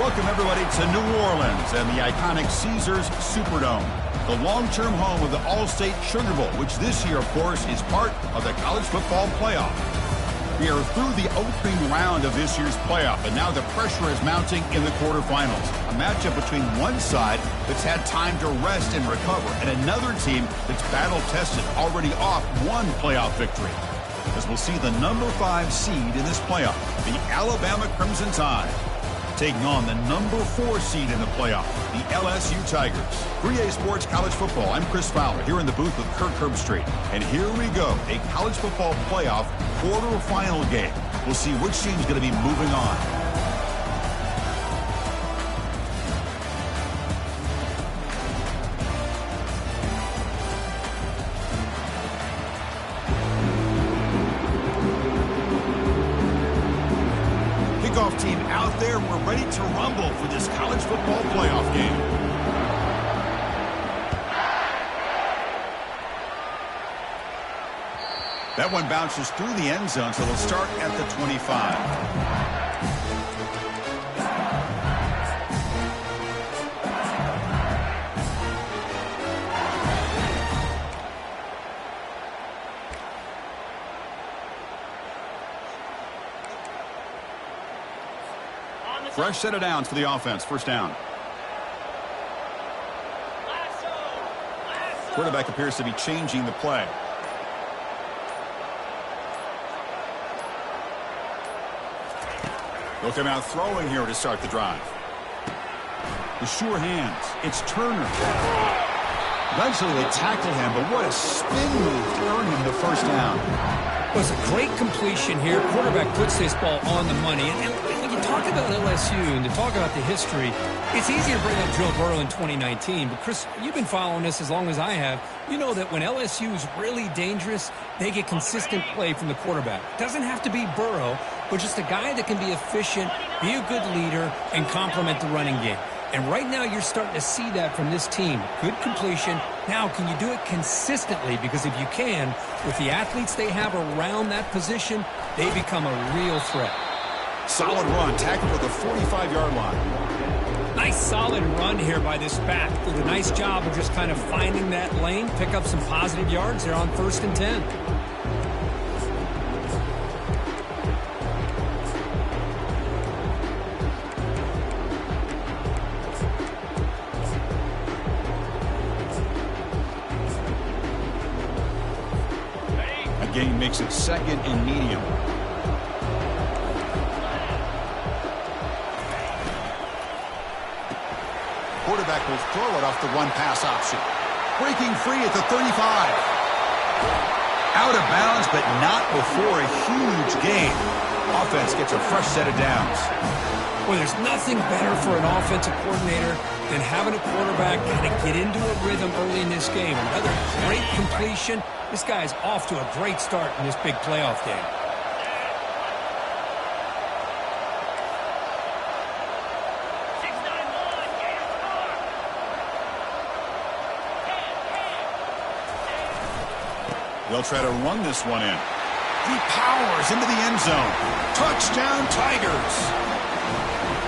Welcome, everybody, to New Orleans and the iconic Caesars Superdome, the long-term home of the All-State Sugar Bowl, which this year, of course, is part of the college football playoff. We are through the opening round of this year's playoff, and now the pressure is mounting in the quarterfinals. A matchup between one side that's had time to rest and recover, and another team that's battle-tested, already off one playoff victory. As we'll see the number 5 seed in this playoff, the Alabama Crimson Tide, taking on the number 4 seed in the playoff, the LSU Tigers. 3A Sports College Football, I'm Chris Fowler, here in the booth with Kirk Herbstreit. And here we go, a college football playoff quarterfinal game. We'll see which team's going to be moving on. Team out there, we're ready to rumble for this college football playoff game. That one bounces through the end zone, so it'll start at the 25. Fresh set of downs for the offense. First down. Quarterback appears to be changing the play. They'll come out throwing here to start the drive. The sure hands. It's Turner. Eventually they tackle him, but what a spin move to earn him the first down. It was a great completion here. Quarterback puts this ball on the money. And when you talk about LSU and to talk about the history, it's easy to bring up Joe Burrow in 2019. But, Chris, you've been following this as long as I have. You know that when LSU is really dangerous, they get consistent play from the quarterback. Doesn't have to be Burrow, but just a guy that can be efficient, be a good leader, and complement the running game. And right now you're starting to see that from this team. Good completion. Now, can you do it consistently? Because if you can, with the athletes they have around that position, they become a real threat. Solid run, tackled at the 45-yard line. Nice solid run here by this back. Did a nice job of just kind of finding that lane, pick up some positive yards there on 1st and 10. Gain makes it 2nd and medium. Quarterback will throw it off the run-pass option. Breaking free at the 35. Out of bounds, but not before a huge gain. Offense gets a fresh set of downs. Well, there's nothing better for an offensive coordinator than having a quarterback kind of get into a rhythm early in this game. Another great completion. This guy's off to a great start in this big playoff game. They'll try to run this one in. He powers into the end zone. Touchdown, Tigers.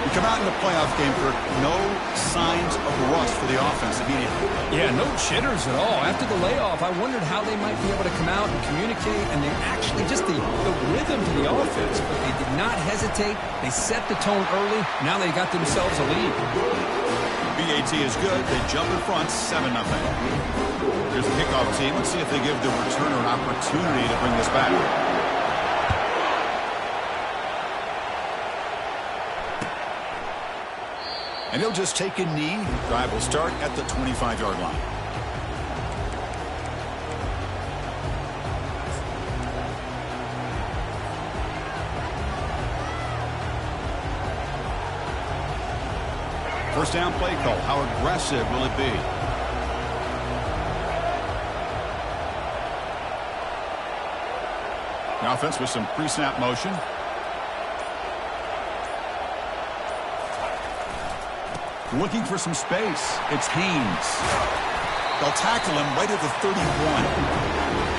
We come out in the playoff game, for no signs of rust for the offense immediately. Yeah, no jitters at all. After the layoff, I wondered how they might be able to come out and communicate, and they actually just the rhythm to the offense. But they did not hesitate. They set the tone early. Now they got themselves a lead. BAT is good. They jump in front, 7-0. Here's the kickoff team. Let's see if they give the returner an opportunity to bring this back. And he'll just take a knee. Drive will start at the 25-yard line. First down play call. How aggressive will it be? The offense with some pre-snap motion. Looking for some space. It's Haynes. They'll tackle him right at the 31.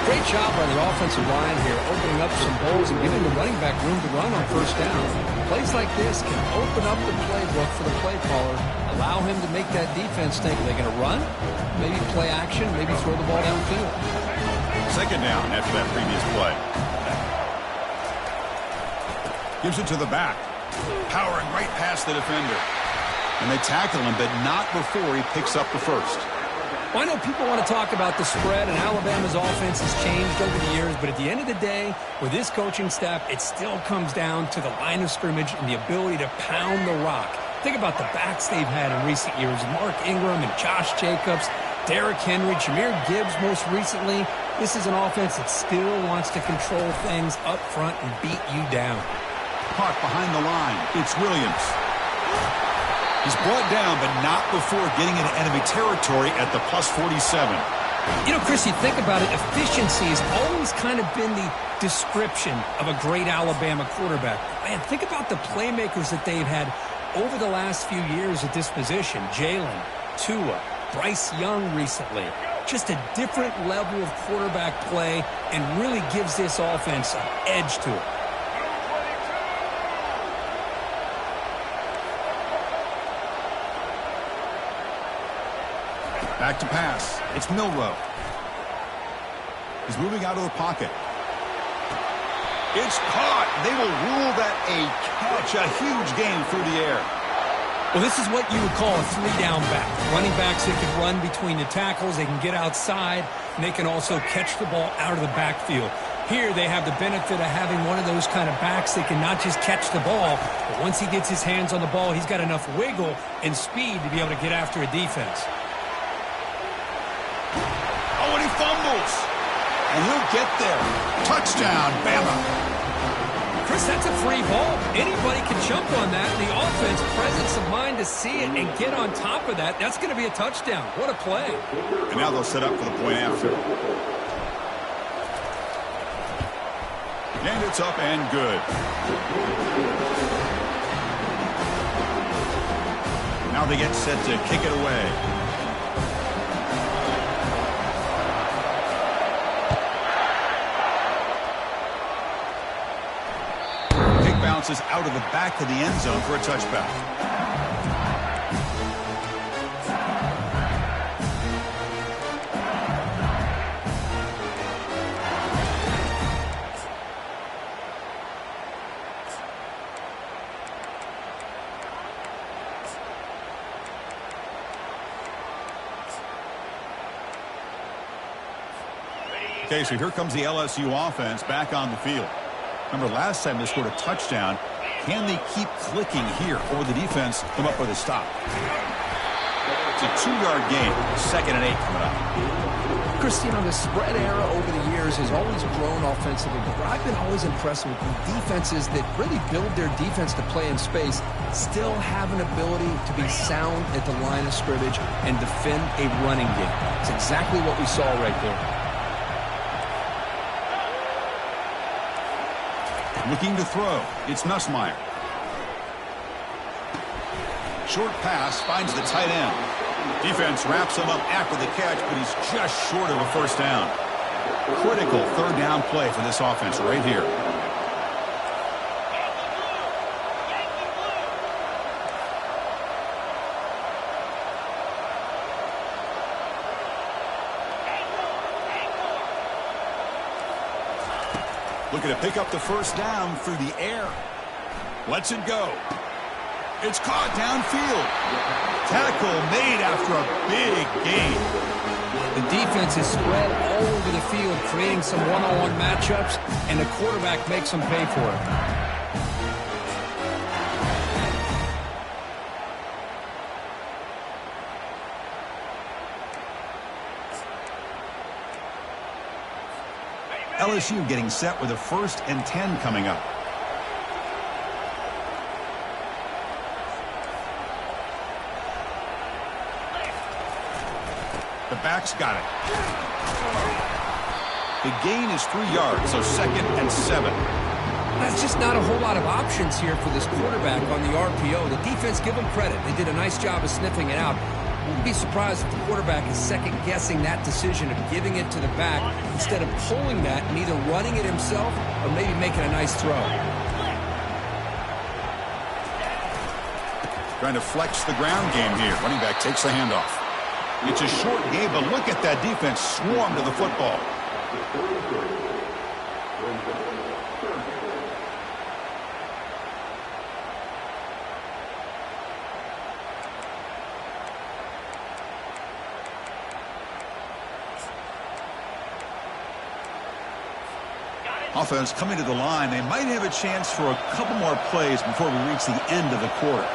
Great job by the offensive line here, opening up some holes and giving the running back room to run on first down. Plays like this can open up the playbook for the play caller, allow him to make that defense think, are they going to run? Maybe play action, maybe throw the ball downfield. Second down after that previous play. Gives it to the back. Powering right past the defender. And they tackle him, but not before he picks up the first. Well, I know people want to talk about the spread, and Alabama's offense has changed over the years, but at the end of the day, with this coaching staff, it still comes down to the line of scrimmage and the ability to pound the rock. Think about the backs they've had in recent years, Mark Ingram and Josh Jacobs, Derrick Henry, Jahmyr Gibbs most recently. This is an offense that still wants to control things up front and beat you down. Caught behind the line. It's Williams. He's brought down, but not before getting into enemy territory at the plus 47. You know, Chris, you think about it, efficiency has always kind of been the description of a great Alabama quarterback. Man, think about the playmakers that they've had over the last few years at this position. Jalen, Tua, Bryce Young recently. Just a different level of quarterback play and really gives this offense an edge to it. Back to pass. It's Milroe. He's moving out of the pocket. It's caught. They will rule that a catch. A huge gain through the air. Well, this is what you would call a three-down back. Running backs that can run between the tackles. They can get outside, and they can also catch the ball out of the backfield. Here they have the benefit of having one of those kind of backs that can not just catch the ball, but once he gets his hands on the ball, he's got enough wiggle and speed to be able to get after a defense. Oh, and he fumbles. And he'll get there. Touchdown, Bama. Chris, that's a free ball. Anybody can jump on that. The offense, presence of mind to see it and get on top of that. That's going to be a touchdown. What a play. And now they'll set up for the point after. And it's up and good. Now they get set to kick it away. Bounces out of the back of the end zone for a touchback. Okay, so here comes the LSU offense back on the field. Remember, last time they scored a touchdown. Can they keep clicking here, or the defense come up with a stop? It's a 2-yard gain. 2nd and 8 coming up. Chris, you know, the spread era over the years has always grown offensively, but I've been always impressed with the defenses that really build their defense to play in space, still have an ability to be sound at the line of scrimmage and defend a running game. It's exactly what we saw right there. Looking to throw. It's Nussmeier. Short pass finds the tight end. Defense wraps him up after the catch, but he's just short of a first down. Critical 3rd down play for this offense right here. Looking to pick up the first down through the air. Lets it go. It's caught downfield. Tackle made after a big gain. The defense is spread all over the field, creating some one-on-one matchups, and the quarterback makes them pay for it. LSU getting set with a 1st and 10 coming up. The back's got it. The gain is 3 yards, so 2nd and 7. That's just not a whole lot of options here for this quarterback on the RPO. The defense, give them credit. They did a nice job of sniffing it out. Wouldn't be surprised if the quarterback is second-guessing that decision of giving it to the back instead of pulling that and either running it himself or maybe making a nice throw. Trying to flex the ground game here. Running back takes the handoff. It's a short game, but look at that defense swarm to the football. Offense coming to the line. They might have a chance for a couple more plays before we reach the end of the quarter.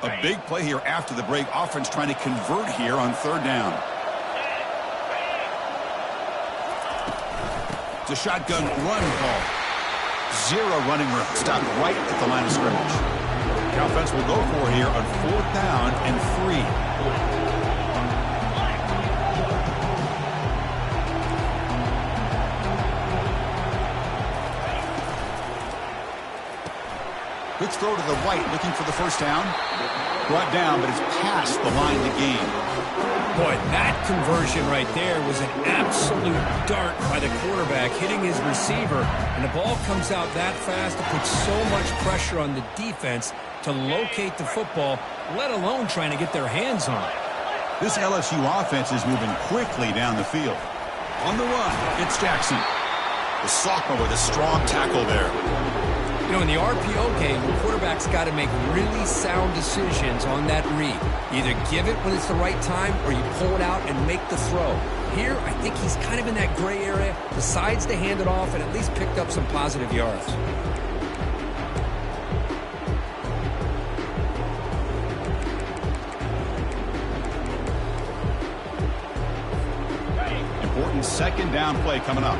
A big play here after the break. Offense trying to convert here on third down. It's a shotgun run call. Zero running room. Stopped right at the line of scrimmage. The offense will go for here on fourth down and 3. Good throw to the right, looking for the first down. Brought down, but it's past the line to gain. Boy, that conversion right there was an absolute dart by the quarterback, hitting his receiver, and the ball comes out that fast to put so much pressure on the defense to locate the football, let alone trying to get their hands on it. This LSU offense is moving quickly down the field. On the run, it's Jackson. The sophomore with a strong tackle there. You know, in the RPO game, the quarterback's got to make really sound decisions on that read. Either give it when it's the right time or you pull it out and make the throw. Here, I think he's kind of in that gray area, decides to hand it off and at least picked up some positive yards. Important second down play coming up.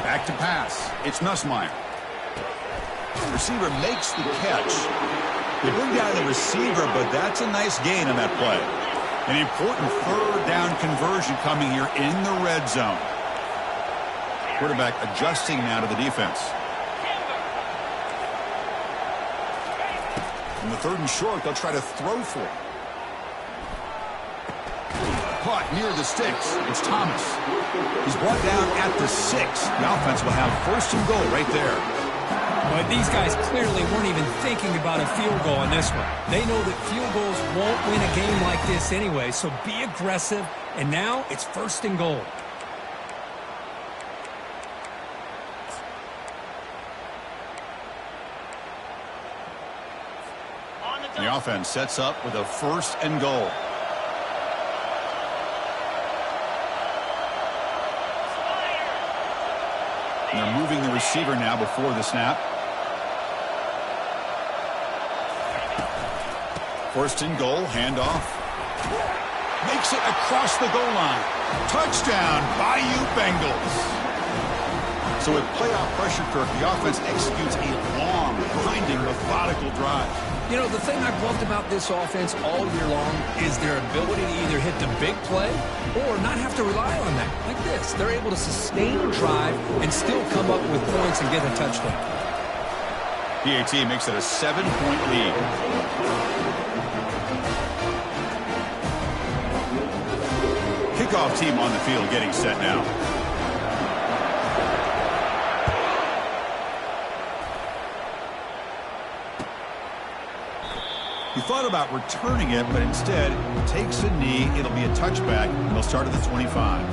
Back to pass. It's Nussmeier. Receiver makes the catch. They bring down the receiver, but that's a nice gain on that play. An important third down conversion coming here in the red zone. Quarterback adjusting now to the defense. In the third and short, they'll try to throw for it. Caught near the sticks. It's Thomas. He's brought down at the 6. The offense will have first and goal right there. But these guys clearly weren't even thinking about a field goal on this one. They know that field goals won't win a game like this anyway, so be aggressive. And now it's first and goal. The offense sets up with a first and goal. And they're moving the receiver now before the snap. First and goal, handoff. Makes it across the goal line. Touchdown, Bayou Bengals. So with playoff pressure, Kirk, the offense executes a long, grinding, methodical drive. You know, the thing I've loved about this offense all year long is their ability to either hit the big play or not have to rely on that. Like this, they're able to sustain a drive and still come up with points and get a touchdown. PAT makes it a 7-point lead. Kickoff team on the field getting set now. He thought about returning it, but instead takes a knee. It'll be a touchback, and they'll start at the 25.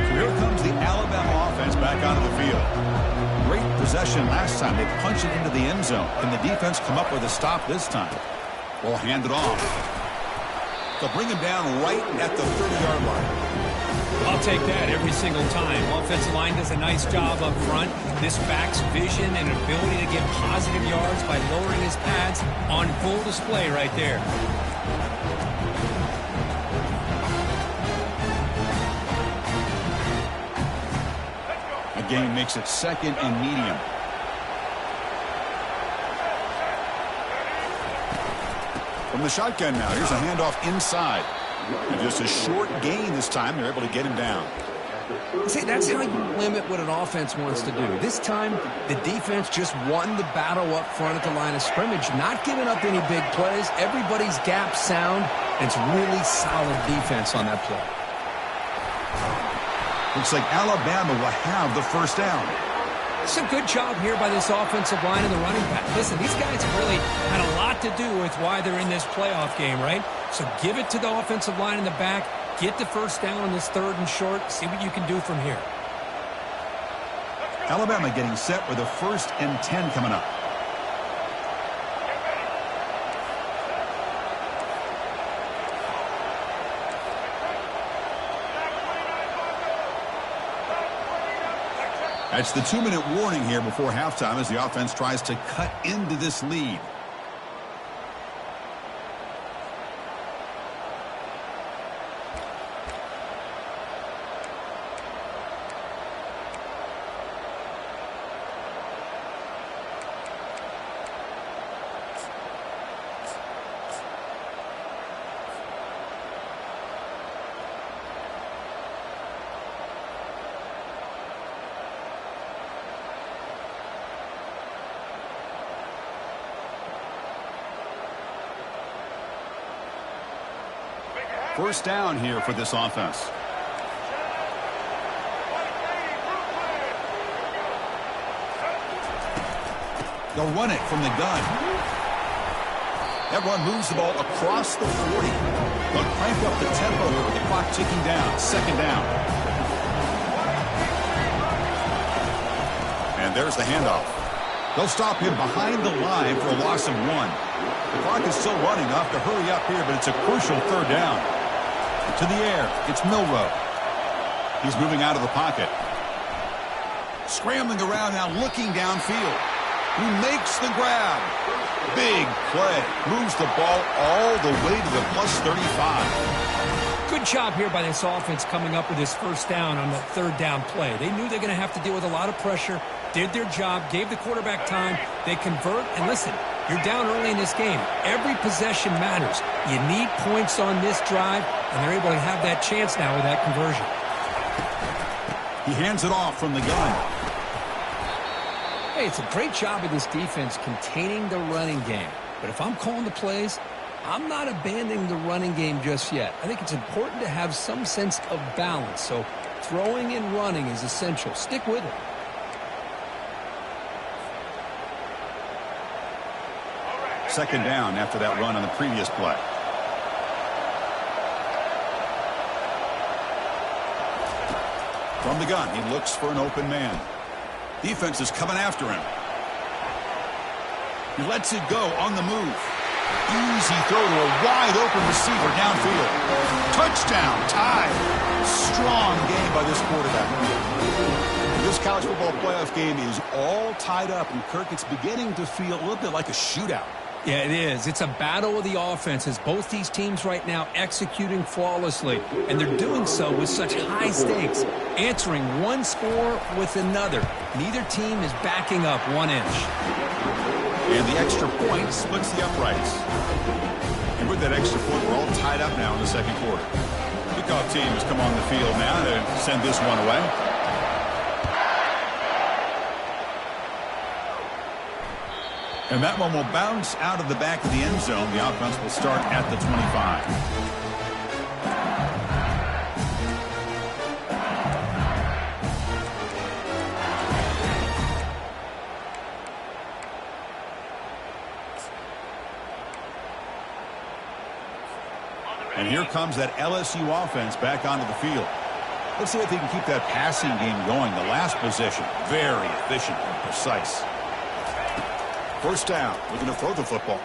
So here comes the Alabama offense back onto the field. Great possession last time. They punch it into the end zone. Can the defense come up with a stop this time? We'll hand it off. They'll bring him down right at the 30-yard line. I'll take that every single time. Offensive line does a nice job up front. This back's vision and ability to get positive yards by lowering his pads on full display right there. The game makes it 2nd and medium. From the shotgun now, here's a handoff inside. And just a short gain this time. They're able to get him down. See, that's how you limit what an offense wants to do. This time, the defense just won the battle up front at the line of scrimmage, not giving up any big plays. Everybody's gap sound, and it's really solid defense on that play. Looks like Alabama will have the first down. It's a good job here by this offensive line and the running back. Listen, these guys have really had a lot to do with why they're in this playoff game, right? So give it to the offensive line in the back. Get the first down on this 3rd and short. See what you can do from here. Alabama getting set with a 1st and 10 coming up. That's the 2-minute warning here before halftime as the offense tries to cut into this lead. First down here for this offense. They'll run it from the gun. That run moves the ball across the 40. They'll crank up the tempo here with the clock ticking down. 2nd down. And there's the handoff. They'll stop him behind the line for a loss of 1. The clock is still running. They'll have to hurry up here, but it's a crucial 3rd down. To the air, it's Milroe. He's moving out of the pocket. Scrambling around now, looking downfield. He makes the grab. Big play. Moves the ball all the way to the +35. Good job here by this offense coming up with this first down on that 3rd down play. They knew they're going to have to deal with a lot of pressure, did their job, gave the quarterback time. They convert, and listen, you're down early in this game. Every possession matters. You need points on this drive, and they're able to have that chance now with that conversion. He hands it off from the gun. Hey, it's a great job of this defense containing the running game. But if I'm calling the plays, I'm not abandoning the running game just yet. I think it's important to have some sense of balance. So throwing and running is essential. Stick with it. Second down after that run on the previous play. From the gun, he looks for an open man. Defense is coming after him. He lets it go on the move. Easy throw to a wide open receiver downfield. Touchdown, tied. Strong game by this quarterback. This college football playoff game is all tied up, and Kirk, it's beginning to feel a little bit like a shootout. Yeah, it is. It's a battle of the offenses. Both these teams right now executing flawlessly, and they're doing so with such high stakes, answering one score with another. Neither team is backing up 1 inch. And the extra point splits the uprights. And with that extra point, we're all tied up now in the 2nd quarter. Kickoff team has come on the field now to send this one away. And that one will bounce out of the back of the end zone. The offense will start at the 25. And here comes that LSU offense back onto the field. Let's see if they can keep that passing game going. The last possession, very efficient and precise. First down, looking to throw the football.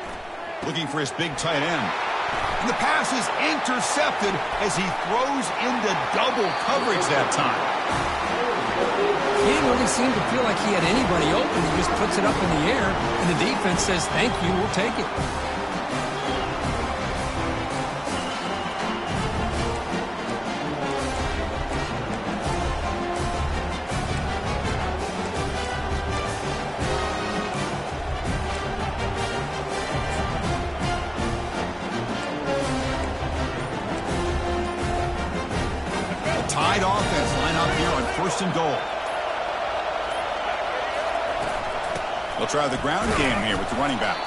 Looking for his big tight end. And the pass is intercepted as he throws into double coverage that time. He didn't really seem to feel like he had anybody open. He just puts it up in the air, and the defense says, thank you, we'll take it. Tied offense line up here on 1st and goal. They'll try the ground game here with the running back.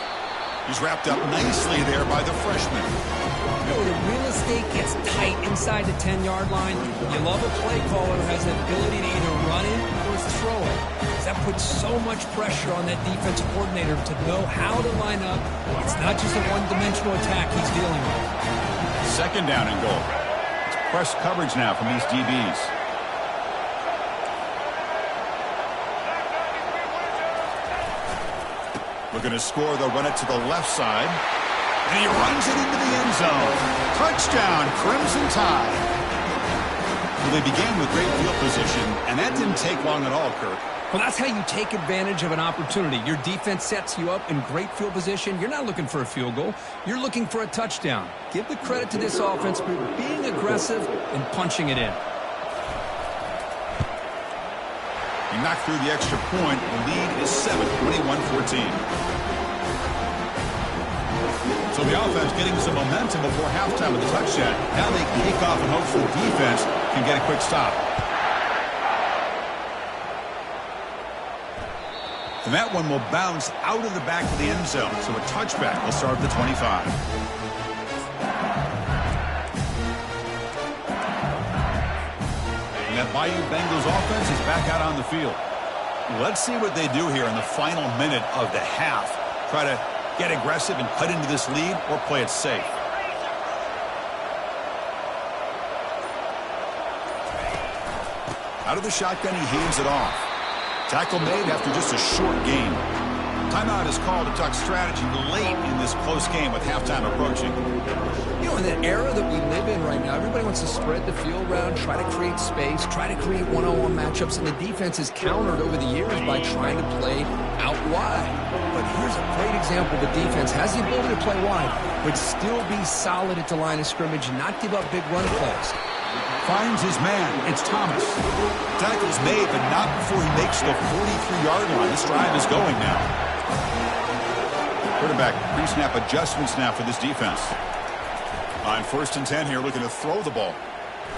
He's wrapped up nicely there by the freshman. You know, the real estate gets tight inside the 10-yard line. You love a play caller who has the ability to either run it or throw it. Because that puts so much pressure on that defensive coordinator to know how to line up. It's not just a one-dimensional attack he's dealing with. 2nd down and goal. It's press coverage now from these DBs. Looking to score, they'll run it to the left side. And he runs it into the end zone. Touchdown, Crimson Tide. Well, they began with great field position, and that didn't take long at all, Kirk. Well, that's how you take advantage of an opportunity. Your defense sets you up in great field position. You're not looking for a field goal. You're looking for a touchdown. Give the credit to this offense for being aggressive and punching it in. He knocked through the extra point. The lead is 7, 21-14. So the offense getting some momentum before halftime with the touchdown. Now they kick off and hope the defense can get a quick stop. And that one will bounce out of the back of the end zone. So a touchback will start at the 25. And that Bayou Bengals offense is back out on the field. Let's see what they do here in the final minute of the half. Try to get aggressive and cut into this lead, or play it safe. Out of the shotgun, he hands it off. Tackle made after just a short gain. Timeout is called to talk strategy late in this close game with halftime approaching. You know, in the era that we live in right now, everybody wants to spread the field around, try to create space, try to create one-on-one matchups, and the defense is countered over the years by trying to play out wide. But here's a great example. The defense has the ability to play wide, but still be solid at the line of scrimmage and not give up big run plays. Finds his man. It's Thomas. Tackle's made, but not before he makes the 43-yard line. This drive is going now. Quarterback pre-snap adjustments now for this defense. On 1st and 10 here, looking to throw the ball.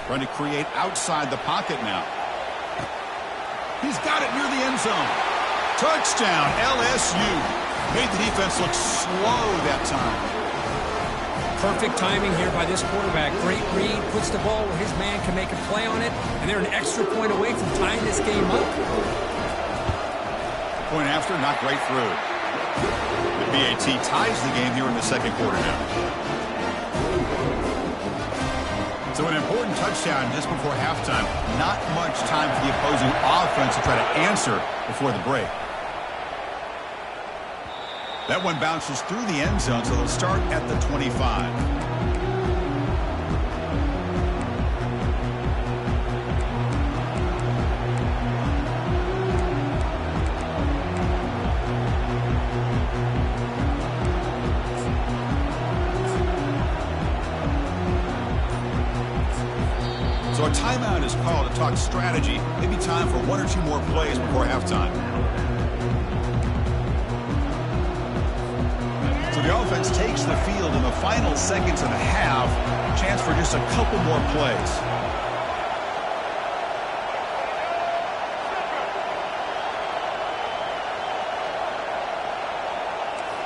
Trying to create outside the pocket now. He's got it near the end zone. Touchdown, LSU. Made the defense look slow that time. Perfect timing here by this quarterback. Great read, puts the ball where his man can make a play on it, and they're an extra point away from tying this game up. Point after, not great through. The BAT ties the game here in the 2nd quarter now. So an important touchdown just before halftime. Not much time for the opposing offense to try to answer before the break. That one bounces through the end zone, so they'll start at the 25. So a timeout is called to talk strategy. Maybe time for 1 or 2 more plays before halftime. So the offense takes the field in the final seconds of the half. Chance for just a couple more plays.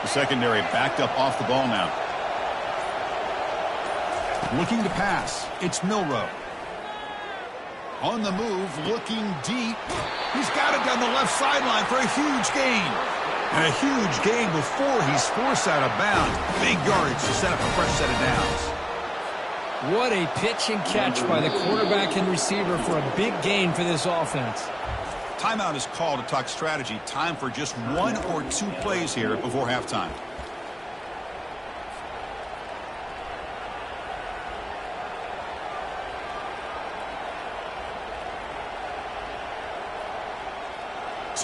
The secondary backed up off the ball now. Looking to pass. It's Milroe. On the move, looking deep. He's got it down the left sideline for a huge gain. And a huge gain before he's forced out of bounds. Big yardage to set up a fresh set of downs. What a pitch and catch by the quarterback and receiver for a big gain for this offense. Timeout is called to talk strategy. Time for just 1 or 2 plays here before halftime.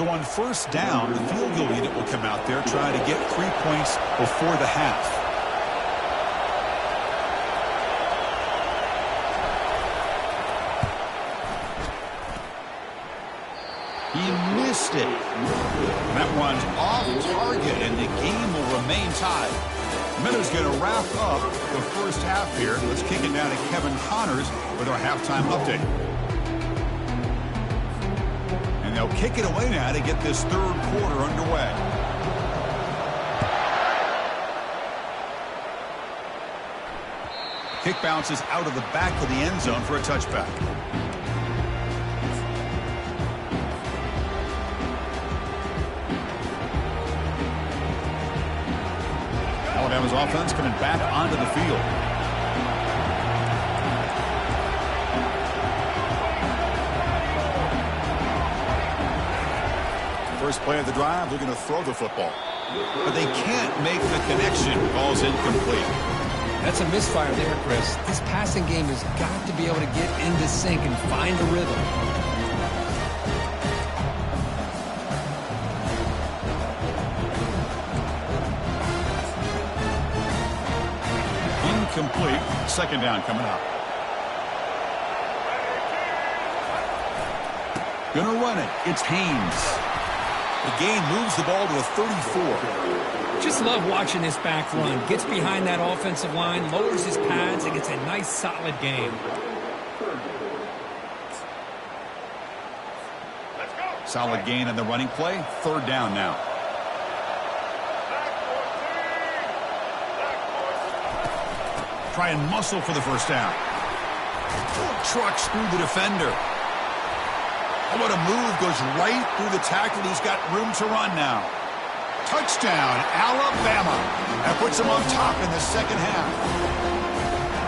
So on first down, the field goal unit will come out there trying to get 3 points before the half. He missed it. That one's off target, and the game will remain tied. Miller's going to wrap up the first half here. Let's kick it down to Kevin Connors with our halftime update. And they'll kick it away now to get this third quarter underway. Kick bounces out of the back of the end zone for a touchback. Alabama's offense coming back onto the field. First play of the drive, they're going to throw the football. But they can't make the connection. Ball's incomplete. That's a misfire there, Chris. This passing game has got to be able to get into sync and find a rhythm. Incomplete. Second down coming up. Gonna run it. It's Haynes. The gain moves the ball to a 34. Just love watching this back run. Gets behind that offensive line, lowers his pads, and gets a nice solid gain. Solid gain on the running play. Third down now. Try and muscle for the first down. Trucks through the defender. Oh, what a move. Goes right through the tackle. He's got room to run now. Touchdown, Alabama. That puts them on top in the second half.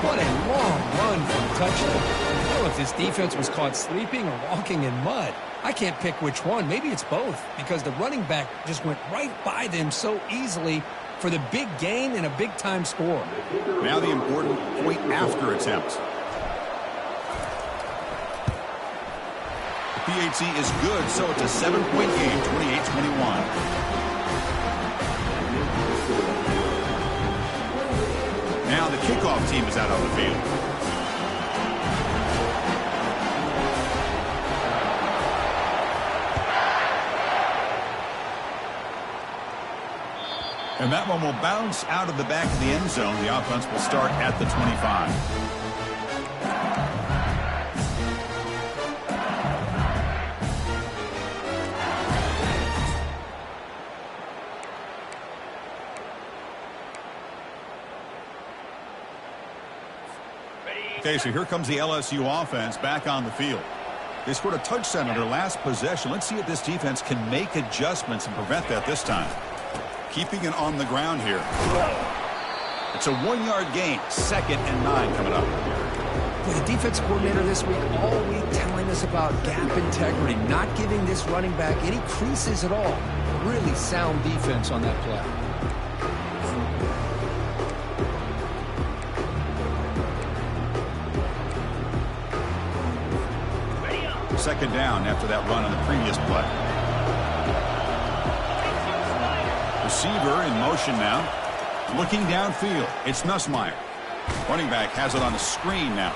What a long run for a touchdown. I don't know if this defense was caught sleeping or walking in mud. I can't pick which one. Maybe it's both, because the running back just went right by them so easily for the big gain and a big-time score. Now the important point after attempt. The PAT is good, so it's a 7-point game, 28-21. Now the kickoff team is out on the field. And that one will bounce out of the back of the end zone. The offense will start at the 25. Okay, so here comes the LSU offense back on the field. They scored a touchdown on their last possession. Let's see if this defense can make adjustments and prevent that this time. Keeping it on the ground here. It's a 1-yard gain. 2nd and 9 coming up. Well, the defense coordinator this week all week telling us about gap integrity, not giving this running back any creases at all. Really sound defense on that play. Second down after that run on the previous play. Receiver in motion now. Looking downfield. It's Nussmeier. Running back has it on the screen now.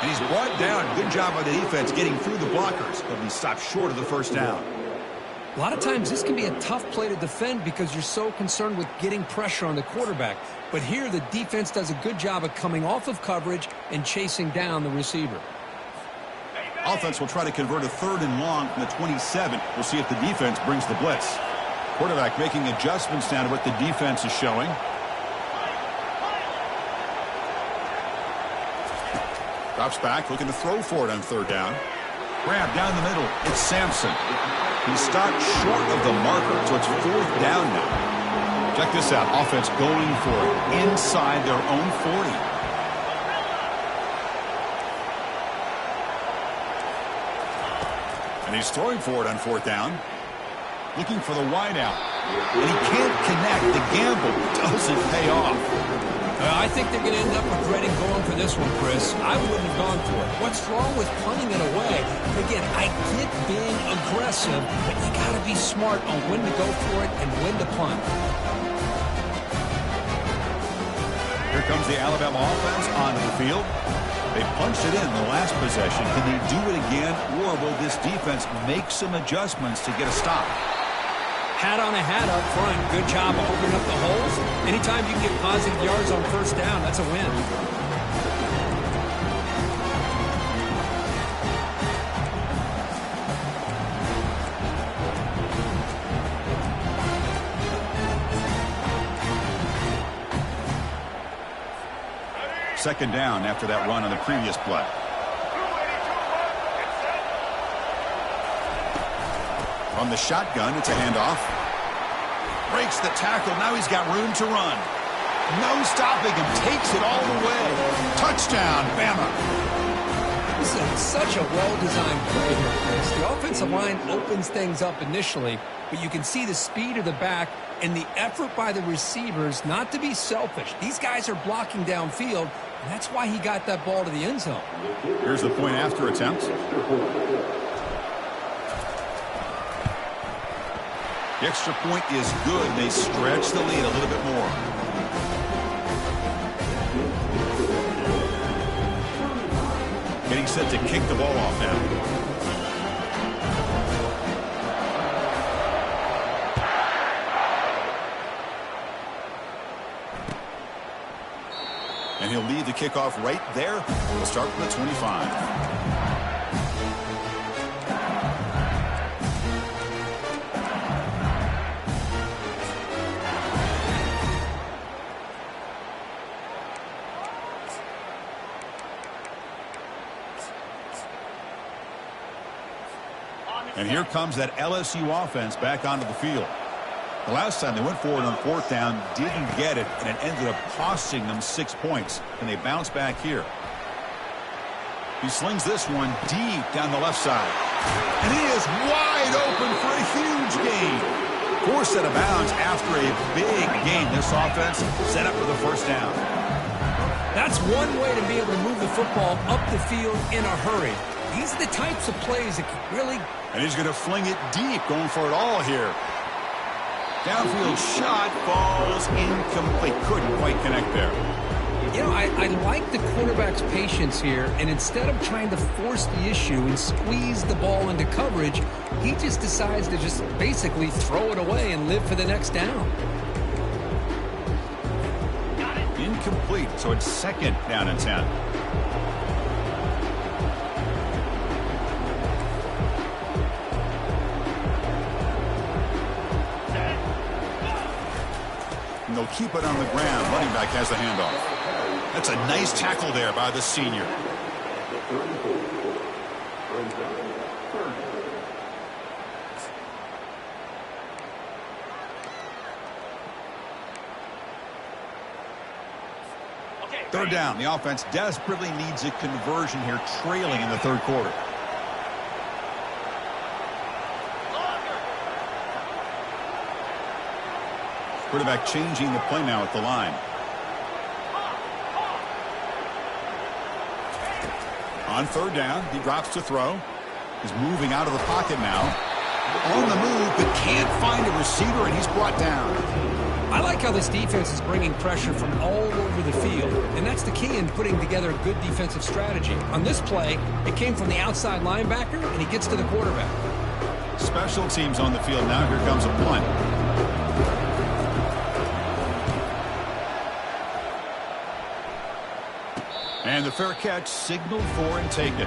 And he's brought down. Good job by the defense getting through the blockers, but he stopped short of the first down. A lot of times this can be a tough play to defend because you're so concerned with getting pressure on the quarterback. But here the defense does a good job of coming off of coverage and chasing down the receiver. Offense will try to convert a 3rd and long from the 27. We'll see if the defense brings the blitz. Quarterback making adjustments now to what the defense is showing. Drops back, looking to throw for it on 3rd down. Grab down the middle. It's Sampson. He stopped short of the marker, so it's 4th down now. Check this out. Offense going for it inside their own 40. And he's throwing for it on 4th down. Looking for the wide out. and he can't connect. The gamble doesn't pay off. I think they're going to end up regretting going for this one, Chris. I wouldn't have gone for it. What's wrong with punting it away? Again, I get being aggressive, but you got to be smart on when to go for it and when to punt. Here comes the Alabama offense onto the field. They punched it in the last possession. Can they do it again, or will this defense make some adjustments to get a stop? Hat on a hat up front. Good job of opening up the holes. Anytime you can get positive yards on first down, that's a win. Second down after that run on the previous play. From the shotgun, it's a handoff. Breaks the tackle. Now he's got room to run. No stopping him. Takes it all the way. Touchdown, Bama. This is such a well-designed play here, Chris. The offensive line opens things up initially, but you can see the speed of the back and the effort by the receivers not to be selfish. These guys are blocking downfield, and that's why he got that ball to the end zone. Here's the point after attempt. The extra point is good. They stretch the lead a little bit more. Getting set to kick the ball off now. And he'll lead the kickoff right there. We'll start from the 25. And here comes that LSU offense back onto the field. The last time they went forward on fourth down, didn't get it, and it ended up costing them 6 points. And they bounce back here. He slings this one deep down the left side. And he is wide open for a huge gain. Forced out of bounds after a big gain. This offense set up for the first down. That's one way to be able to move the football up the field in a hurry. These are the types of plays that can really... And he's going to fling it deep, going for it all here. Downfield shot falls incomplete. Couldn't quite connect there. You know, I like the quarterback's patience here, and instead of trying to force the issue and squeeze the ball into coverage, he just decides to just basically throw it away and live for the next down. Incomplete, so it's second down and 10. And they'll keep it on the ground. Running back has the handoff. That's a nice tackle there by the senior. Third down. The offense desperately needs a conversion here, trailing in the third quarter. Quarterback changing the play now at the line. On third down, he drops to throw. He's moving out of the pocket now. On the move, but can't find a receiver, and he's brought down. I like how this defense is bringing pressure from all over the field, and that's the key in putting together a good defensive strategy. On this play, it came from the outside linebacker, and he gets to the quarterback. Special teams on the field now. Here comes a punt. And the fair catch signaled for and taken.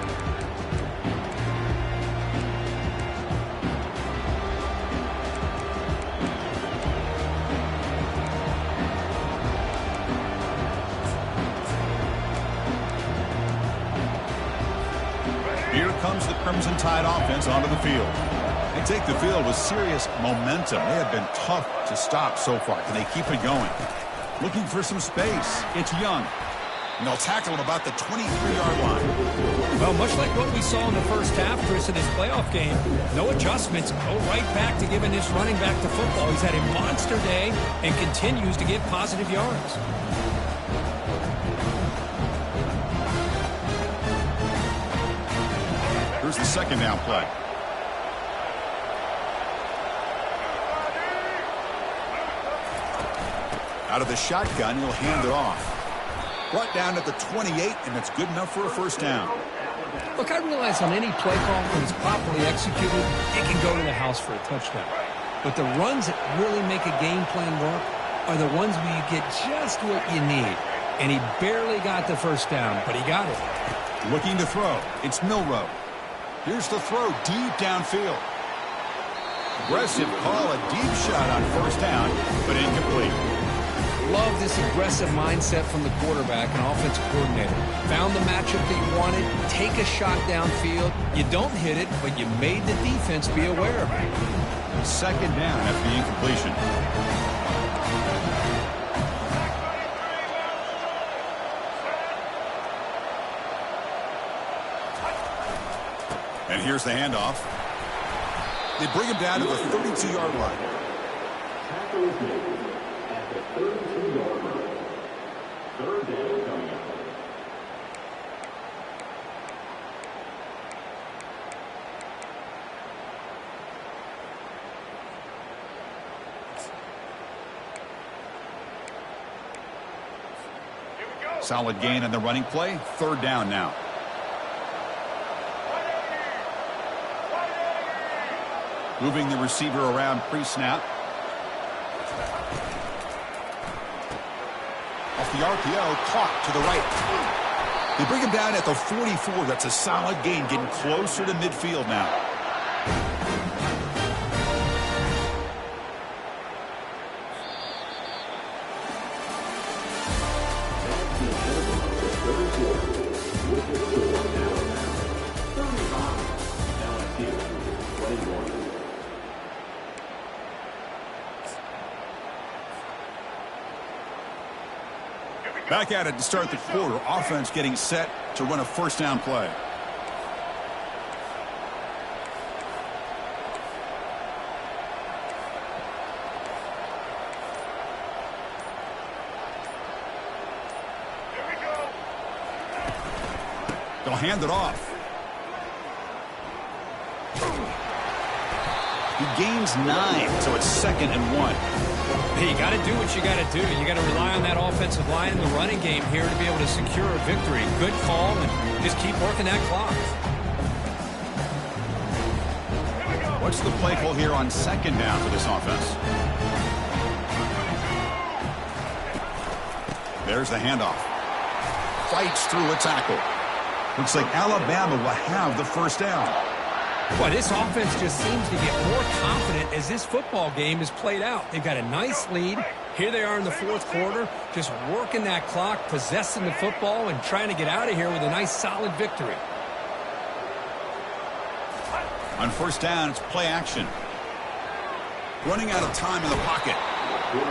Here comes the Crimson Tide offense onto the field. They take the field with serious momentum. They have been tough to stop so far. Can they keep it going? Looking for some space. It's Young. And they'll tackle him about the 23-yard line. Well, much like what we saw in the first half, Chris, in this playoff game, no adjustments. Go right back to giving this running back to football. He's had a monster day and continues to get positive yards. Here's the second down play. Out of the shotgun, he'll hand it off. Brought down at the 28, and that's good enough for a first down. Look, I realize on any play call, when it's properly executed, it can go to the house for a touchdown. But the runs that really make a game plan work are the ones where you get just what you need. And he barely got the first down, but he got it. Looking to throw. It's Milroe. Here's the throw deep downfield. Aggressive call, a deep shot on first down, but incomplete. Love this aggressive mindset from the quarterback and offensive coordinator. Found the matchup that you wanted, take a shot downfield. You don't hit it, but you made the defense be aware of it. Second down after the incompletion. And here's the handoff. They bring him down to the 32-yard line. Third down coming up. Solid gain on the running play. Third down now. Moving the receiver around pre-snap. Off the RPO, caught to the right. They bring him down at the 44. That's a solid gain, getting closer to midfield now. Back at it to start the quarter. Offense getting set to run a first down play. They'll hand it off. He gains 9, so it's 2nd and 1. Hey, you got to do what you got to do. You got to rely on that offensive line in the running game here to be able to secure a victory. Good call, and just keep working that clock. What's the play call here on second down for this offense? There's the handoff. Fights through a tackle. Looks like Alabama will have the first down. Well, this offense just seems to get more confident as this football game is played out. They've got a nice lead. Here they are in the fourth quarter, just working that clock, possessing the football, and trying to get out of here with a nice, solid victory. On first down, it's play action. Running out of time in the pocket.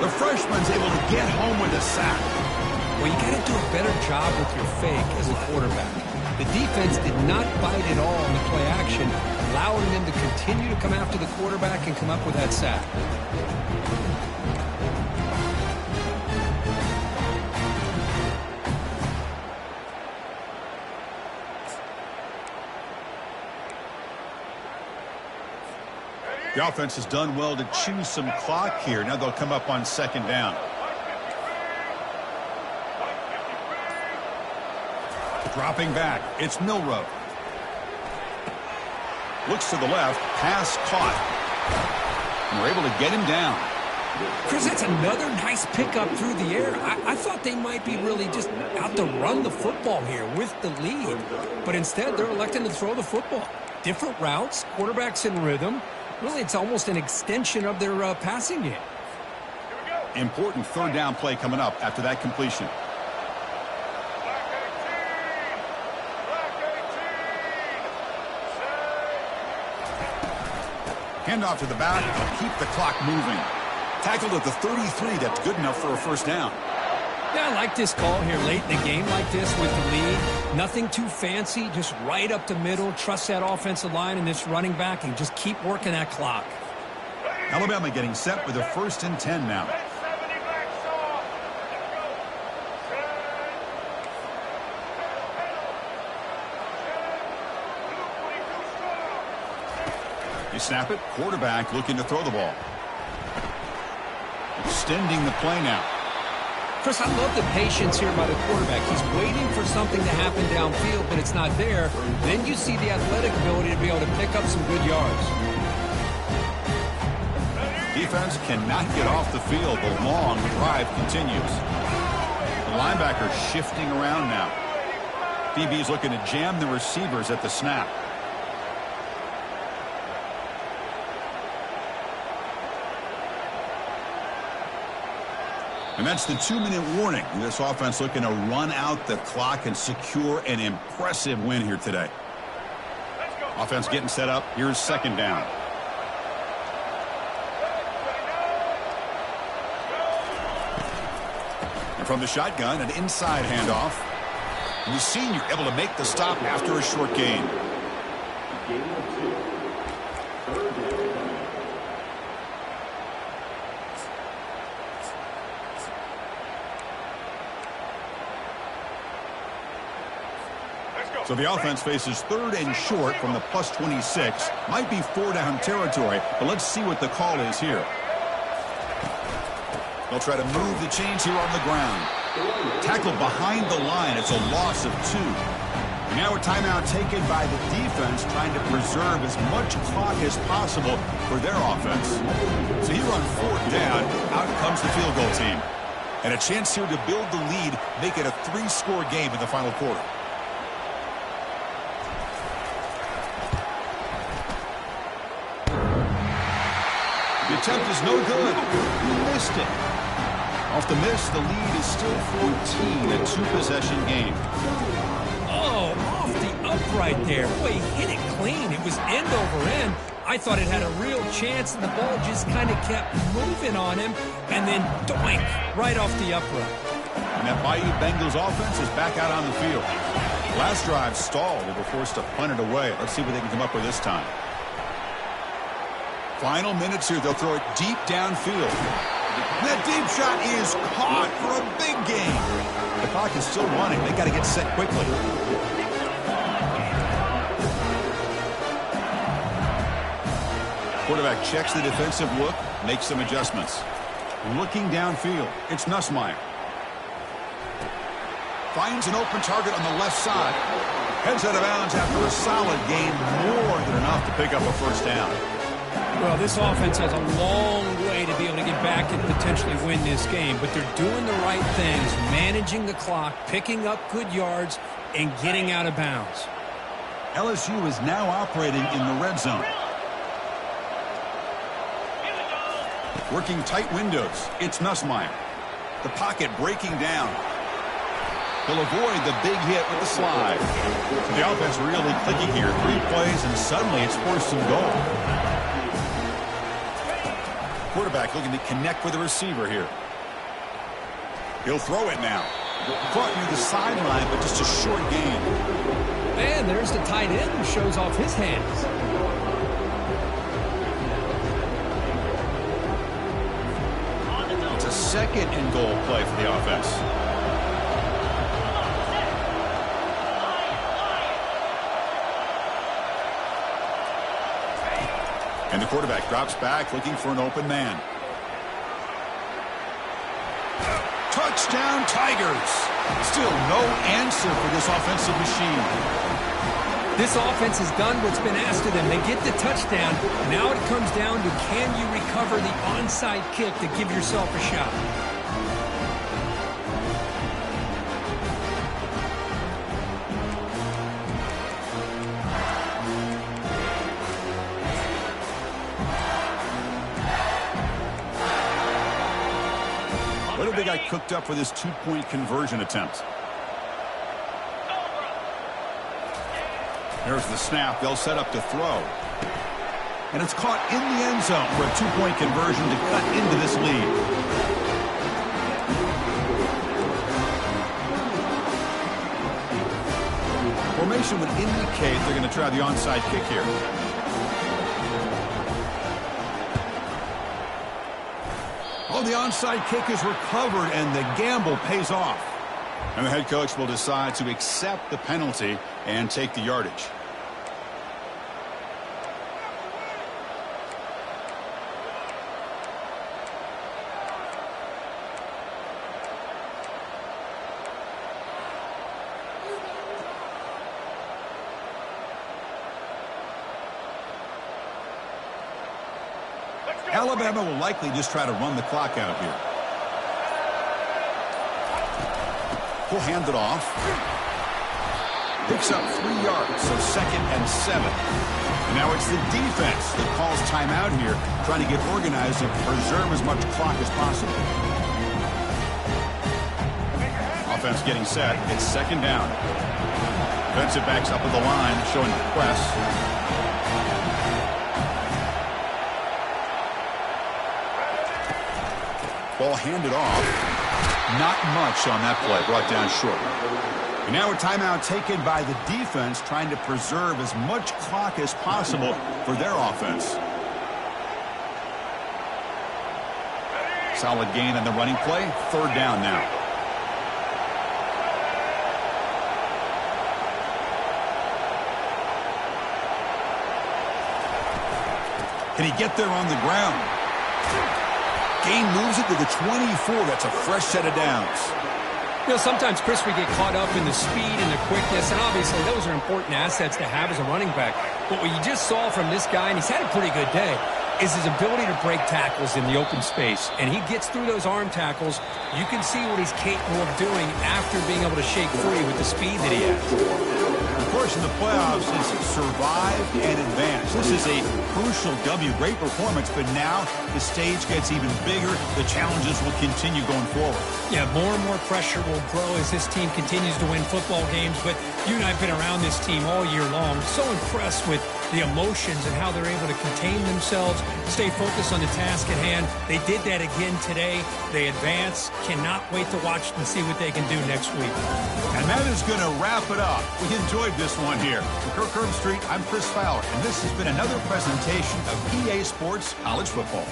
The freshman's able to get home with a sack. Well, you got to do a better job with your fake as a quarterback. The defense did not bite at all in the play action, allowing them to continue to come after the quarterback and come up with that sack. The offense has done well to chew some clock here. Now they'll come up on second down. Dropping back, it's Milroe. Looks to the left, pass caught. And we're able to get him down. Chris, that's another nice pickup through the air. I thought they might be really just out to run the football here with the lead. But instead, they're electing to throw the football. Different routes, quarterbacks in rhythm. Really, it's almost an extension of their passing game. Important third down play coming up after that completion. Handoff to the back, keep the clock moving. Tackled at the 33, that's good enough for a first down. Yeah, I like this call here late in the game like this with the lead. Nothing too fancy, just right up the middle. Trust that offensive line and this running back and just keep working that clock. Alabama getting set with a 1st and 10 now. You snap it, quarterback looking to throw the ball. Extending the play now. Chris, I love the patience here by the quarterback. He's waiting for something to happen downfield, but it's not there. Then you see the athletic ability to be able to pick up some good yards. Defense cannot get off the field. The long drive continues. The linebacker shifting around now. DB's looking to jam the receivers at the snap. And that's the 2-minute warning. This offense looking to run out the clock and secure an impressive win here today. Offense getting set up. Here's 2nd down. And from the shotgun, an inside handoff. And the senior able to make the stop after a short gain. So the offense faces 3rd and short from the +26. Might be 4-down territory, but let's see what the call is here. They'll try to move the chains here on the ground. Tackled behind the line. It's a loss of 2. And now a timeout taken by the defense, trying to preserve as much clock as possible for their offense. So here on 4th down, out comes the field goal team. And a chance here to build the lead, make it a 3-score game in the final quarter. The attempt is no good. He missed it. Off the miss, the lead is still 14, a 2-possession game. Oh, off the upright there. Boy, he hit it clean. It was end over end. I thought it had a real chance, and the ball just kind of kept moving on him, and then doink, right off the upright. And that Bayou Bengals offense is back out on the field. Last drive stalled. They were forced to punt it away. Let's see what they can come up with this time. Final minutes here. They'll throw it deep downfield. That deep shot is caught for a big gain. The clock is still running. They got to get set quickly. Quarterback checks the defensive look, makes some adjustments. Looking downfield, it's Nussmeier. Finds an open target on the left side. Heads out of bounds after a solid gain, more than enough to pick up a 1st down. Well, this offense has a long way to be able to get back and potentially win this game, but they're doing the right things, managing the clock, picking up good yards, and getting out of bounds. LSU is now operating in the red zone. Working tight windows. It's Nussmeier. The pocket breaking down. He'll avoid the big hit with the slide. So the offense really clicking here. 3 plays, and suddenly it's 4th and goal. Quarterback looking to connect with the receiver here. He'll throw it now. Caught near the sideline, but just a short gain. And there's the tight end who shows off his hands. It's a 2nd and goal play for the offense. And the quarterback drops back looking for an open man. Touchdown Tigers. Still no answer for this offensive machine. This offense has done what's been asked of them. They get the touchdown. Now it comes down to, can you recover the onside kick to give yourself a shot? What have they got cooked up for this 2-point conversion attempt? There's the snap. They'll set up to throw. And it's caught in the end zone for a 2-point conversion to cut into this lead. indicate they're going to try the onside kick here. Oh, the onside kick is recovered, and the gamble pays off. And the head coach will decide to accept the penalty and take the yardage. Alabama will likely just try to run the clock out here. He'll hand it off. Picks up 3 yards, so 2nd and 7. And now it's the defense that calls timeout here, trying to get organized and preserve as much clock as possible. Offense getting set. It's 2nd down. Defensive backs up at the line, showing press. Ball handed off. Not much on that play, brought down short. And now a timeout taken by the defense, trying to preserve as much clock as possible for their offense. Solid gain on the running play. 3rd down now. Can he get there on the ground? Gain moves it to the 24. That's a fresh set of downs. You know, sometimes, Chris, we get caught up in the speed and the quickness, and obviously those are important assets to have as a running back. But what you just saw from this guy, and he's had a pretty good day, is his ability to break tackles in the open space. And he gets through those arm tackles. You can see what he's capable of doing after being able to shake free with the speed that he has. Of course, in the playoffs, it's survive and advance. This is a crucial W. Great performance, but now the stage gets even bigger. The challenges will continue going forward. Yeah, more and more pressure will grow as this team continues to win football games. But you and I have been around this team all year long. So impressed with the emotions and how they're able to contain themselves, stay focused on the task at hand. They did that again today. They advance. Cannot wait to watch and see what they can do next week. And that is going to wrap it up. We enjoyed this one here. For Kirk Street, I'm Chris Fowler, and this has been another presentation of EA Sports College Football.